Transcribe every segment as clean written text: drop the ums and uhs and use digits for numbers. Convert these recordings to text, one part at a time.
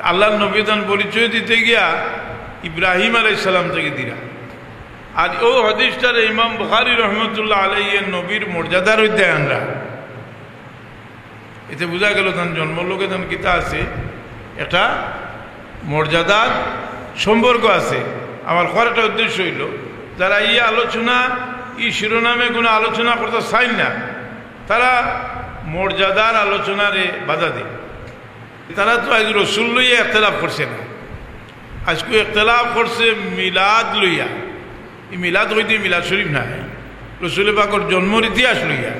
আল্লাহর নবীদান পরিচয় দিতে গিয়া ইব্রাহিম আলাইহিস সালাম থেকে দিরা। আর ও হাদিসটার ইমাম বুখারী রহমতুল্লাহ আলাইহির নবীর মর্যাদার অধ্যায় আনরা। এতে বোঝা গেল তার জন্মলোকে তার কিতা আছে, একটা মর্যাদার সম্পর্ক আছে। আমার একটা উদ্দেশ্য হইল, যারা আলোচনা শিরোনামে কোনো আলোচনা করতে চাই না, তারা মর্যাদার আলোচনারে বাধা দেয়। তারা তো আজ রসুল লইয়া একতলাফ করছে না, আজকে একতলাফ করছে মিলাদ লইয়া। এই মিলাদ হইতে মিলাদ শরীফ নাই, রসুল পাকর জন্মর ইতিহাস লইয়া।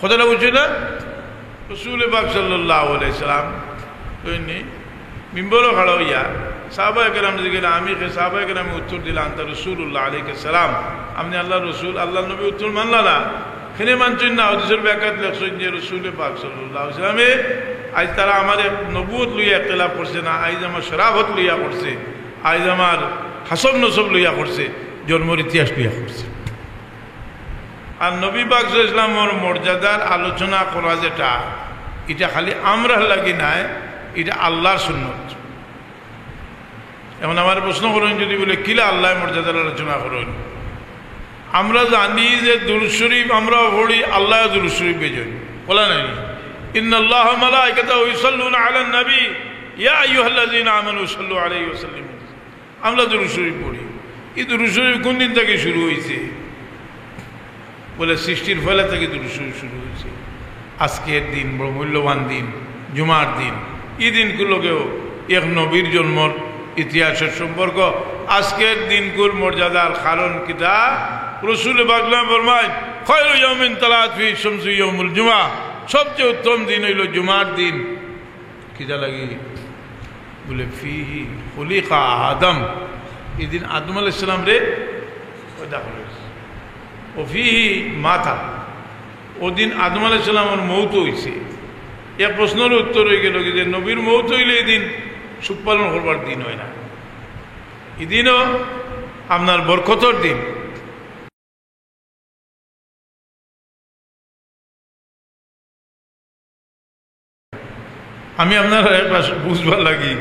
কথাটা বুঝছে না? রসুল পাক সাল্লাল্লাহু আলাইহি সাল্লাম মিম্বরও খাড়া হইয়া সাহাবায়ে কেরাম দিকে আমি সাহাবায়ে কেরাম উত্তর দিলাম তা রসুল্লাহ আলাইহিস সালাম, আপনি আল্লাহ রসুল, আল্লাহ নবী উত্তর মানলা না, খেনে মানছেন না। হাদিসের ব্যাখ্যাত লেখছেন যে রসুল পাক সাল্লাল্লাহু আলাইহি সাল্লামে আজ তারা আমার নবুয়ত লইয়া ইখতিলাফ করছে না, আজ আমার শরাফত লইয়া করছে, আজ আমার হাসব নসব লইয়া করছে, জন্মর ইতিহাস লইয়া করছে। আর নবী পাক সাল্লাল্লাহু আলাইহি সাল্লামের মর্যাদার আলোচনা করা যেটা, এটা খালি আমরা লাগি নাই, এটা আল্লাহর সুন্নত। এখন আমার প্রশ্ন করেন যদি বলে কিলা আল্লাহ মর্যাদার আলোচনা করেন, আমরা জানি যে দুরূদ শরীফ আমরা পড়ি, আল্লাহ দুরূদ শরীফ বেজন বলা নাই, ইন্নাল্লাহা ওয়া মালাইকাতাহু ইউসাল্লুনা আলান নবী ইয়া আইয়ুহাল্লাযীনা আমানু সাল্লু আলাইহি ওয়া সাল্লিমু। আমরা দুরূদ শরীফ পড়ি। এই দুরূদ শরীফ কোন দিন থেকে শুরু হয়েছে? বলে সৃষ্টির ফলে থেকে দুরূদ শরীফ শুরু হয়েছে। আজকের দিন বড় মূল্যবান দিন, জুমার দিন, এই দিনগুলোকেও এক নবীর জন্মর ইতিহাসের সম্পর্ক। আজকের দিনগুলোর মর্যাদার কারণ কিতা? রসুল পাক ফরমায় খায়রু ইয়াউমিন তালাত ফিহি শামসু ইয়াউমুল জুমআ, সবচেয়ে উত্তম দিন হইল জুমার দিন। কিতা লাগি? বলে ফিহি খুলিকা আদম, এই দিন আদম আলাইহিস সালাম রে পয়দা করেছে। ও ফিহি মাতা, ওদিন আদম আলাইহিস সালামের মৌত হয়েছে। এক প্রশ্নের উত্তর হয়ে গেল যে নবীর মৌত হইলে এই দিন সুখ পালন করবার দিন হয় না, এই দিনও আপনার বরকতর দিন। আমি আপনার বুঝবার লাগি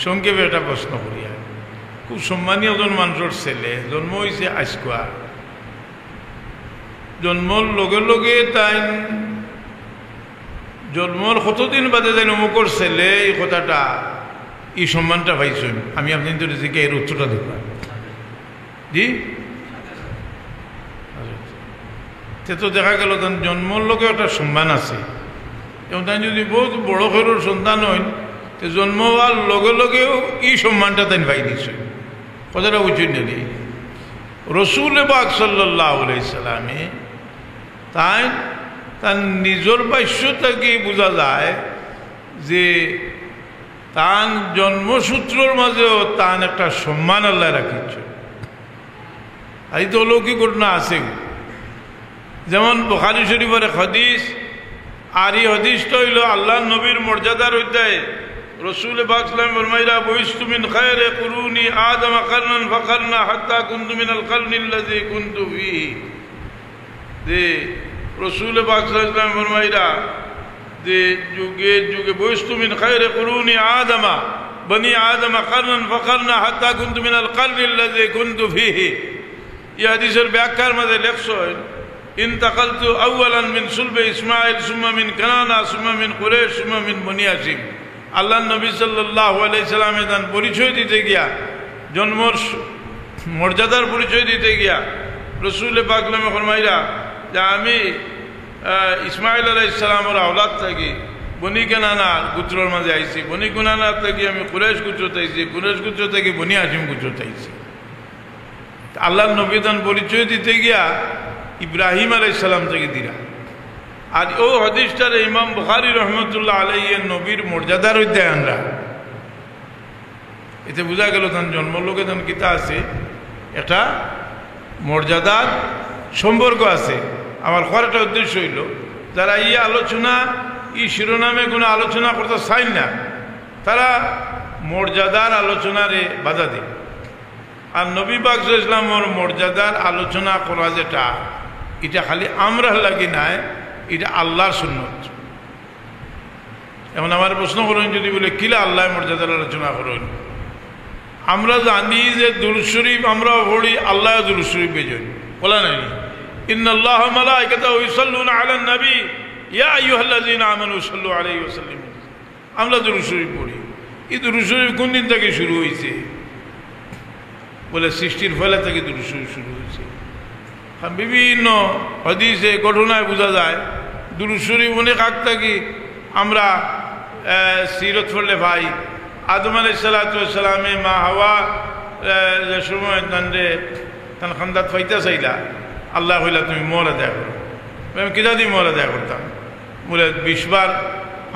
সংক্ষেপে একটা প্রশ্ন করি। খুব সম্মানীয় জন মানুষের ছেলে জন্ম হয়েছে আজকুয়া, জন্মর লগে লগে তাই জন্মর কতদিন বাদে যাই অমুকর ছেলে, এই কথাটা এই সম্মানটা পাইছেন। আমি আপনি তো নিজেকে এর উত্তরটা দেখলাম জি। সে তো দেখা গেল তার জন্মর লোকেও একটা সম্মান আছে, এবং তাই যদি বহুত বড় ঘরের সন্তান হইন, তো জন্ম হওয়ার লগে লগেও এই সম্মানটা তাই পাই দিছে। কথাটা বুঝছেন না? রসুল পাক সাল্লাল্লাহু আলাইহি সাল্লামে তাই তার নিজের বাস্য থেকে বোঝা যায় যে তার জন্মসূত্রের মাঝেও তার একটা সম্মান আল্লাহ রাখিছে। এই তো অলৌকিক ঘটনা আছে, যেমন বুখারী শরীফের হাদিস। আর এই হাদিসটা হইল আল্লাহ নবীর মর্যাদার অধ্যায়। রসুল পাক সাল্লাল্লাহু আলাইহি ওয়াসাল্লাম ফরমাইরা বুইস্তু মিন খায়রি কুরুনি আদম কারনান ফাকারনা হাত্তা কুনতু মিনাল কারনিল্লাযী কুনতু ফীহি। যে রসুল পাক সাল্লাল্লাহু আলাইহি ওয়াসাল্লাম ফরমাইরা যে যুগে যুগে বুইস্তু মিন খায়রি কুরুনি আদম বনি আদম কারনান ফাকারনা হাত্তা কুনতু মিনাল কারনিল্লাযী কুনতু ফীহি। এই হাদিসের ব্যাখ্যার মধ্যে লেখছেন ইন্তাকালতু আউয়ালান মিন সুলবে ইসমাইল সুম্মা মিন কানানা সুম্মা মিন কুরাইশ সুম্মা মিন বনি হাশিম। আল্লাহ নবী সাল্লাল্লাহু আলাইহি সাল্লামের তার পরিচয় দিতে গিয়া, জন্মর মর্যাদার পরিচয় দিতে গিয়া রসুল পাক ফরমাইরা যে আমি ইসমাইল আলাইহিস সালামের আওলাদ থাকি বনি কানানা গোত্রের মাঝে আইছি, বনি কানানা থেকে আমি কুরাইশ গোত্রতে আইছি, কুরাইশ গোত্র থেকে বনি হাশিম গোত্রতে আইছি। আল্লাহ নবী তার পরিচয় দিতে গিয়া ইব্রাহিম আলাইহিস সালাম থেকে দিরা। আর ও হাদিসটার ইমাম বুখারী রহমতুল্লাহ আলাইহির নবীর মর্যাদার অধ্যায় আনরা। এতে বোঝা গেল তার জন্মলোকে তার কিতা আছে, একটা মর্যাদার সম্পর্ক আছে। আমার একটা উদ্দেশ্য হইল, যারা আলোচনা শিরোনামে কোনো আলোচনা করতে চাই না, তারা মর্যাদার আলোচনারে বাধা দেয়। আর নবী পাক সাল্লাল্লাহু আলাইহি ওয়াসাল্লামের মর্যাদার আলোচনা করা যেটা, এটা খালি আমরা লাগি নাই, এটা আল্লাহর সুন্নত। এখন আমার প্রশ্ন করেন যদি বলে কিলা আল্লাহ মর্যাদার আলোচনা করেন, আমরা জানি যে দুরূদ শরীফ আমরা পড়ি, আল্লাহ দুরূদ শরীফ বেজন বলা নাই ইন্নাল্লাহ ওয়া মালাইকাতাহু ইউসাল্লুনা আলান নবী ইয়া আইয়ুহাল্লাযীনা আমানু সাল্লু আলাইহি ওয়া সাল্লিমু। আমরা দুরূদ শরীফ পড়ি। এই দুরূদ শরীফ কোন দিন থেকে শুরু হয়েছে? বলে সৃষ্টির ফলে থেকে দুরূদ শরীফ শুরু হয়েছে। বিভিন্ন হাদিসে ঘটনায় বোঝা যায় দুরূদ শরীফ অনেক আগ থেকে আমরা সিরত পড়লে ভাই আদম আলাইহিস সালাতু ওয়াস সালামে মা হাওয়া যে সময় তান খান্দাত ফাইতা চাইলা, আল্লাহ কইলা তুমি মোর আদায় করো। আমি কিতা দিয়ে মোর আদায় করতাম? বলে 20 বার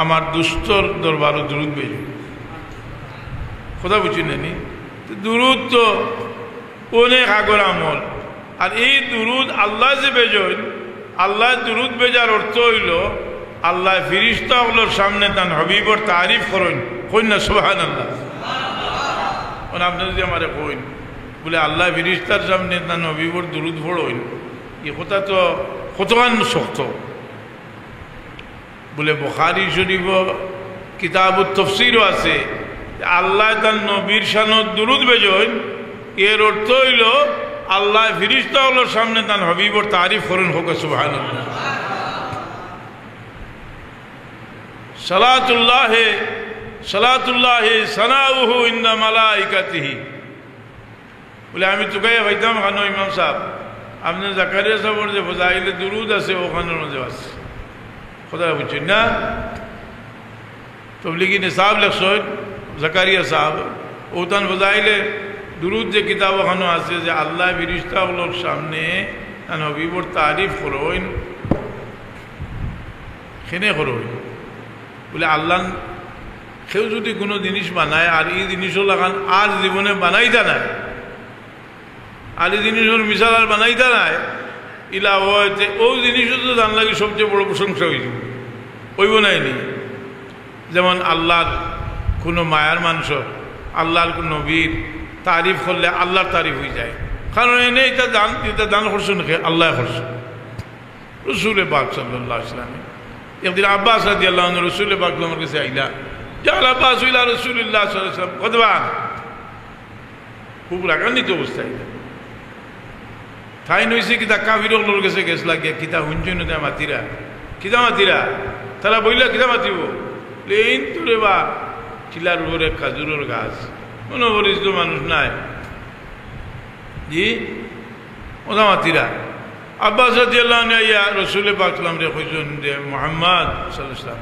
আমার দুস্তর দরবারও দুরূদ বেজো। কথা বুঝি নানি? দুরূদ তো অনেক আগর আমল। আর এই দুরূদ আল্লাহ যে বেজোয়, আল্লাহ দুরূদ বেজার অর্থ হইল আল্লাহ ফিরিস্তাগুলোর সামনে তান হবিবর তারিফ করেন, কইন না সুবহানাল্লাহ। আপনি যদি আমার কইন বলে আল্লাহ ফিরিস্তার সামনে তান হবিবর দুরূদ পড়েন, এই কথা তো কতখান শক্ত। বলে বুখারী শরীফ কিতাবুত তাফসীরও আছে আল্লাহ তার নবীর শানত দুরূদ বেজোয়, এর অর্থ হইল আল্লাহ ফিরিস্তাগুলোর সামনে তান হবিবর তারিফ করেন, হোক সুবহানাল্লাহ। সালাতুল্লাহ সানাউহু ইনদা মালাইকাতিহি। বলে আমি চুকাইয়া ভাইতাম খানো ইমাম সাহেব, আপনি জাকারিয়া সাহেবের যে ফজাইলে দুরূদ আছে ওখানের মধ্যে আছে। কথা বুঝছেন না? তবলিগি নিসাব লেখছেন জাকারিয়া সাহেব, ওতান ফজাইলে দুরূদ যে কিতাব ওখানে আছে যে আল্লাহ ফিরিস্তাগুলোর সামনে নবীর তারিফ করেন, সেনে করেন। বলে আল্লাহ কেউ যদি কোনো জিনিস বানায় আর এই জিনিসও লাগান আর জীবনে বানাইতা নাই, আর এই জিনিসের মিশাল আর বানাইতা নাই, ইলা হয়েছে ও জিনিসও তো জান লাগে সবচেয়ে বড় প্রশংসা হয়েছে ওইব নাইনি। যেমন আল্লাহর কোনো মায়ার মানুষ, আল্লাহর কোনো নবীর তারিফ করলে আল্লাহর তারিফ হয়ে যায়। কারণ এনে এটা দান করছেন আল্লাহ করছেন রসুল পাক সাল্লাল্লাহু আলাইহি ওয়াসাল্লাম। একদিন আব্বাস রাদিয়াল্লাহু আনহু রসুল পাক আমার কাছে আইলা, জাল আব্বাস ইলা রাসূলিল্লাহ সাল্লাল্লাহু আলাইহি ওয়াসাল্লাম কতবার খুব রাগান্বিত অবস্থায় ঠাই নইছে কিতা কাফিরগুলোর কাছে গেছলা গিয়া কিতা হুঞ্জুন মাতিরা, কিতা মাতিরা তারা বইলা কিতা মাতিব এইন তোরে বা টিলার উপরে খাজুরের গাছ, কোনো পরিচিত মানুষ নাই জি ওদা মাতিরা। আব্বাস রাদিয়াল্লাহু আনহু ইয়া রাসূল পাক সাল্লাল্লাহু আলাইহি ওয়াসাল্লাম রে কইছেন যে মুহাম্মদ সাল্লাল্লাহু আলাইহি ওয়াসাল্লাম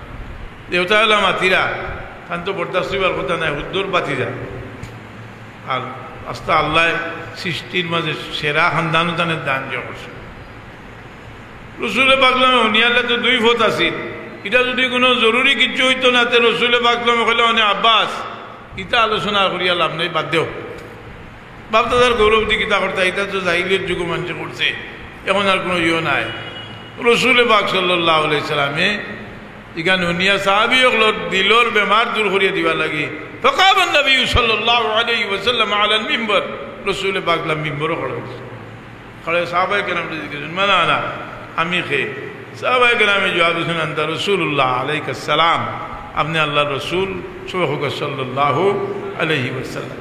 দেওতা হলা মাতিরা কান তো বরদাস্তিবার কথা নাই, হুদ্দুর বাতি যায়। আর আস্তা আল্লাহ সৃষ্টির মাঝে সেরা খানদান তানের দান যে করছে রসুল পাক সাল্লাল্লাহু আলাইহি ওয়াসাল্লাম। তো 2 ফত আছিল, এটা যদি কোনো জরুরি কিছু হইতো না তে রসুল পাক সাল্লাল্লাহু আলাইহি ওয়াসাল্লাম কইলে আব্বাস ইটা আলোচনা করিয়া লাভ নেই, বাদ দেও। বাপদাদার গৌরব দি কিতা করতে, এটা তো জাহিলিয়ত যুগ মানুষে করছে, এখন আর কোনো ইয়ে নাই। রসুল পাক সাল্লাল্লাহু আলাইহি ওয়াসাল্লামে এখানে হুনিয়া সাহাবী হলোর দিলর বেমার দূর করিয়া দিবা লাগি ফাকাম নবী সাল্লাল্লাহু আলাইহি ওয়াসাল্লাম আলাল মিম্বর। রসুল পাক মিম্বরও খড়ে সাহাবায়ে কেরাম জিজ্ঞেস মানা না আমি খে, সাহাবায়ে কেরামে জবাব দিয়েছেন আনতা রাসূলুল্লাহ আলাইহিস সালাম, আপনি আল্লাহর রসুল সাল্লাল্লাহু আলাইহি ওয়াসাল্লাম।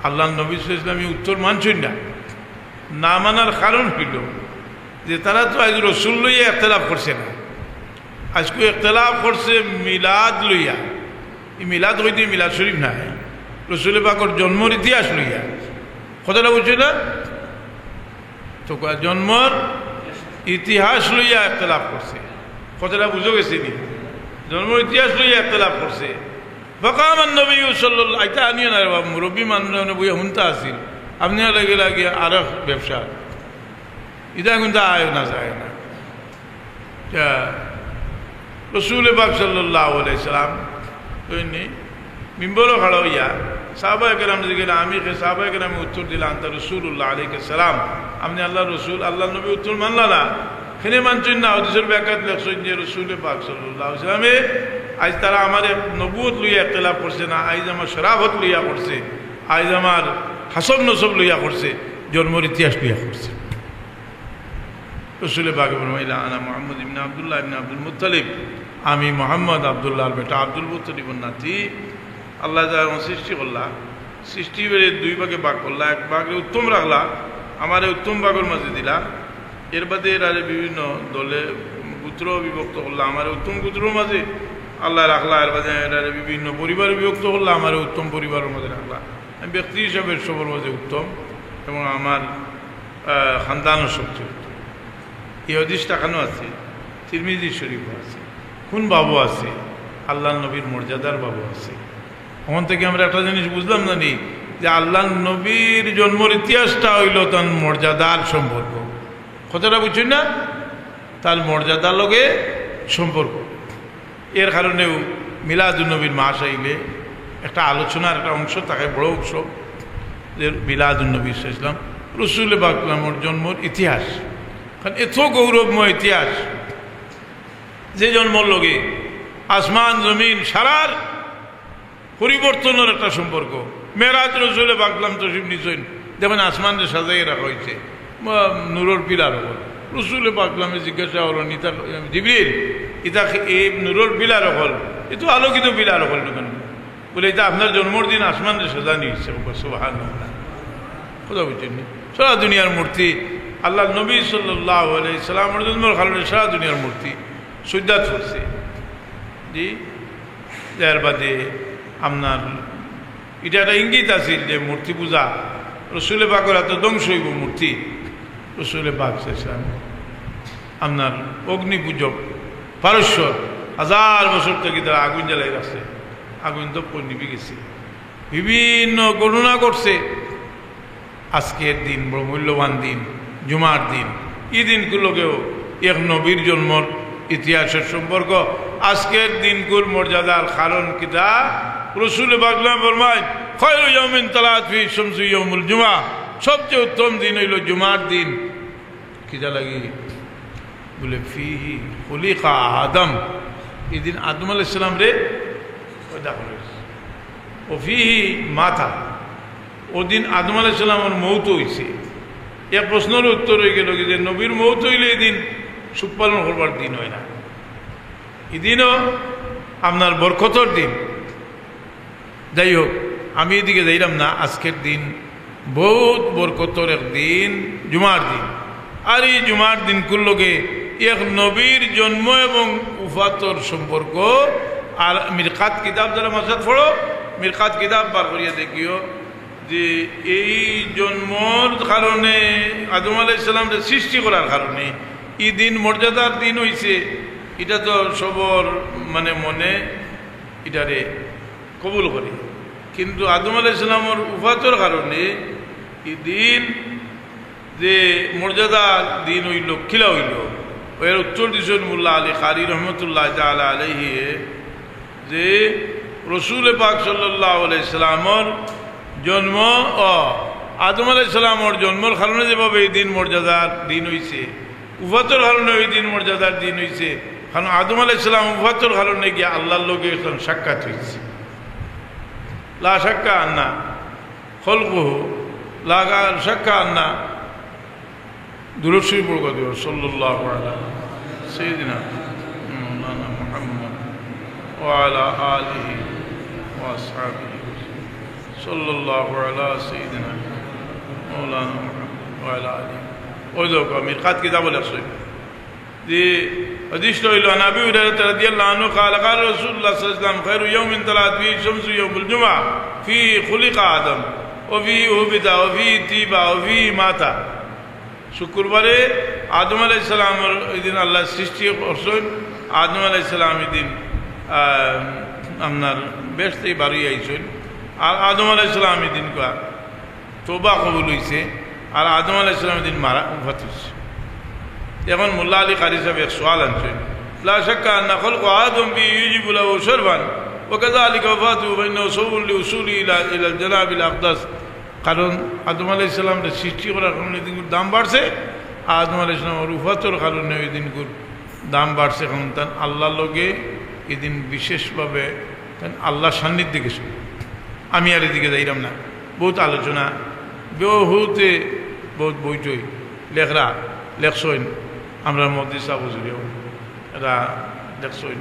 আল্লাহ নবী সাল্লাল্লাহু আলাইহি ওয়াসাল্লাম উত্তর মানছেন না মানার কারণ হইল যে তারা তো আজ রসুল লইয়া ইখতিলাফ করছে না, আজকে ইখতিলাফ করছে মিলাদ লইয়া। এই মিলাদ হইতে মিলাদ শরীফ নাই, রসুল পাকের জন্মর ইতিহাস লইয়া। কথাটা বুঝছে না তো? জন্মর ইতিহাস লইয়া ইখতিলাফ করছে, কথাটা বুঝে গেছে নি? জন্মর ইতিহাস লইয়া ইখতিলাফ করছে। ফাকাম নবী সাল্লাল্লাহু আলাইহি ওয়াসাল্লাম আনিয়া না মুরব্বী মানুষ বইয়া হুনতা আসিল, আপনি লাগে লাগে আর ব্যবসা এটা কিন্তু আয় না যায় না। রসুল পাক সাল্লাল্লাহু আলাইহি ওয়াসাল্লাম মিম্বরও খাড়া হইয়া সাহাবায়ে কেরাম জিজ্ঞেস, আমি সাহাবায়ে কেরাম উত্তর দিলাম আনতা রাসূলুল্লাহ আলাইহিস সালাম, আপনি আল্লাহ রসুল। আল্লাহ নবী উত্তর মানলা না, সেনে মানছেন না। হাদিসের ব্যাখ্যাত লেখছেন যে রসুল পাক সাল্লাল্লাহু আলাইহি ওয়াসাল্লামে আজ তারা আমার নবুয়ত লইয়া ইখতিলাফ করছে না, আজ আমার শরাফত লইয়া করছে, আজ আমার হাসব নসব লইয়া করছে, জন্মর ইতিহাস লইয়া করছে। রসুল পাক ফরমাইলা আনা মুহাম্মদ ইবনে আব্দুল্লাহ ইবনে আব্দুল মুত্তালিব আমি মোহাম্মদ আবদুল্লাহর বেটা আব্দুল মুত্তালিবর নাতি। আল্লাহ যখন সৃষ্টি করলা, সৃষ্টি বেড়ে দুই ভাগে ভাগ করলা, এক ভাগে উত্তম রাখলা, আমার উত্তম ভাগের মাঝে দিলা। এর বাদে এরা বিভিন্ন দলে গোত্র বিভক্ত করলা, আমার উত্তম গোত্রের মাঝে আল্লাহ রাখলা। এর বাদে এরা বিভিন্ন পরিবারে বিভক্ত করলা, আমার উত্তম পরিবারের মাঝে রাখলা। আমি ব্যক্তি হিসাবে সবার মাঝে উত্তম এবং আমার খানদানও সবচেয়ে উত্তম। এই হাদিসটা কেন আছে? তিরমিজি শরীফ আছে, কোন বাবু আছে? আল্লাহ নবীর মর্যাদার বাবু আছে। ওখান থেকে আমরা একটা জিনিস বুঝলাম জানি যে আল্লাহ নবীর জন্মের ইতিহাসটা হইল তার মর্যাদার সম্পর্ক। কথাটা বুঝছেন না? তার মর্যাদার লগে সম্পর্ক। এর কারণেও মিলাদুন নবীর মাস আইলে একটা আলোচনার একটা অংশ থাকে, বড় অংশ, যে মিলাদুন নবী ইসলাম রসুল পাকের জন্মের ইতিহাস। কারণ এত গৌরবময় ইতিহাস যে জন্মর লগে আসমান জমিন সারার পরিবর্তনের একটা সম্পর্ক। মেরাজ রসুলে পাকলাম তসিম নিচইন দেখবেন আসমানকে সাজাই রাখা হয়েছে নূরের পিলার ওপর। রসুলে পাকলামে জিজ্ঞাসা হল নিতা জিবরিল ইতা এই নূরের পিলার হল, এ তো আলোকিত পিলার হল কেন? বলে এটা আপনার জন্মদিন আসমানকে সাজানি হচ্ছে। সুবহানাল্লাহ, কথা বুঝছেন? সারা দুনিয়ার মূর্তি আল্লাহ নবী সাল্লাল্লাহু আলাইহি সাল্লামের জন্মের কারণে সারা দুনিয়ার মূর্তি সুজ্জাত করছে। জি, এর বাদে আপনার এটা একটা ইঙ্গিত আছিল যে মূর্তি পূজা রসুলে পাকের এত ধ্বংস হইব মূর্তি। রসুলে পাক চাইছিলাম আপনার অগ্নি পূজক পারস্য 1000 বছর থেকে তারা আগুন জ্বালাই রাখছে, আগুন তো নিভে গেছে। বিভিন্ন গণনা করছে আজকের দিন বড় মূল্যবান দিন, জুমার দিন। এই দিনগুলোকেও এক নবীর জন্মর ইতিহাসের সম্পর্ক। আজকের দিনগুলোর মর্যাদার কারণ কিতা? রসুলে পাকলাম ফরমায় খায়রু ইয়াউমিন তালাত ফি শামসু ইয়াউমুল জুমআ, সবচেয়ে উত্তম দিন হইল জুমার দিন। কিতা লাগি? বলে ফিহি খুলিকা আদম, এই দিন আদম আলাইহিস সালাম রে পয়দা করেছে। ও ফিহি মাতা, ওদিন আদম আলাইহিস সালামের মৌত হইছে। এক প্রশ্নের উত্তর হয়ে গেল যে নবীর মৌত হইলে এই দিন সুখ পালন করবার দিন হয় না। এদিনও আপনার বরকতর দিন। যাই হোক, আমি এদিকে যাইলাম না। আজকের দিন বহুত বরকতর এক দিন, জুমার দিন। আর এই জুমার দিন কুল্লোকে এক নবীর জন্ম এবং উফাতর সম্পর্ক। আর মিরকাত কিতাব যারা মাসাদ পড়ো, মিরকাত কিতাব বার করিয়া দেখিও যে এই জন্মর কারণে আদম আলাইহিস সালামকে সৃষ্টি করার কারণে এই দিন মর্যাদার দিন হইছে। এটা তো সবর মানে মনে এটারে কবুল করে, কিন্তু আদম আলাইহিস সালামের উফাতর কারণে এই দিন যে মর্যাদার দিন হইল, খিলা হইল। এর উত্তর দিছেন মোল্লা আলী কারি রহমতুল্লাহ তাআলা আলাইহি যে রসুল পাক সাল্লাল্লাহু আলাইহি সাল্লামের জন্ম ও আদম আলাইহিস সালামের জন্মের কারণে যেভাবে এই দিন মর্যাদার দিন হইছে, উফাতর কারণে ওই দিন মর্যাদার দিন হইছে। কারণ আদম আলাইহিস সালাম উফাতর কারণে গিয়ে আল্লাহর লগে এখন সাক্ষাৎ হয়েছে। লা শাক্কা আন্না খলকুহু, লা শাক্কা আন্না দুরূদ শরীফ পড়ো দিও সাল্লাল্লাহু আলা সাইয়্যিদিনা মাওলানা মুহাম্মদ ওয়া আলা আলিহি ওয়া আসহাবিহি সাল্লাল্লাহু আলা সাইয়্যিদিনা মাওলানা মুহাম্মদ ওয়া আলা আলিহি। ওই লোক মিরকাত কিতাব লেখছে যে হাদিস হইল নবী রাদিয়াল্লাহু আনহু قال قال رسول الله صلى الله عليه وسلم خير يوم طلعت فيه الشمس يوم الجمعة فيه خلق آدم وفيه هبط وفيه طيب وفيه مات। শুক্রবারে আদম আলাইহিস সালামের ওই দিন আল্লাহ সৃষ্টি করছেন। আদম আলাইহিস সালাম এই দিন আপনার বেশতেই বাড়ি আইছেন। আর আদম আলাইহিস সালাম এই দিন তওবা কবুল হইছে। আর আদম আলাইহিস সালাম এই দিন মারা উফাত হইছে। এখন মোল্লা আলী কারি সাহেব এক সওয়াল আনছেন, লা শাক্কা আন্না খলকু আদম বি ইউজিবু লাহু শারবান ওয়া কাযালিকা ওয়াফাতুহু ফাইন্নাহু সাববুন লিউসুলি ইলা আল জানাবিল আকদাস। কারণ আদম আলাইহিস সালামের সৃষ্টি করার কারণে এই দিনগুলোর দাম বাড়ছে। আদম আলাইহিস সালামের উফাতর কারণে এই দিনগুলোর দাম বাড়ছে। কারণ তান আল্লাহর লগে এই দিন বিশেষভাবে তান আল্লাহর সান্নিধ্যে গেছে। আমি আর এদিকে যাইলাম না। বহুত আলোচনা, বহুতে বহুত বইটই লেখরা লেখছইন। আমরা মহাদিস আবু যুরিও এরা লেখছইন।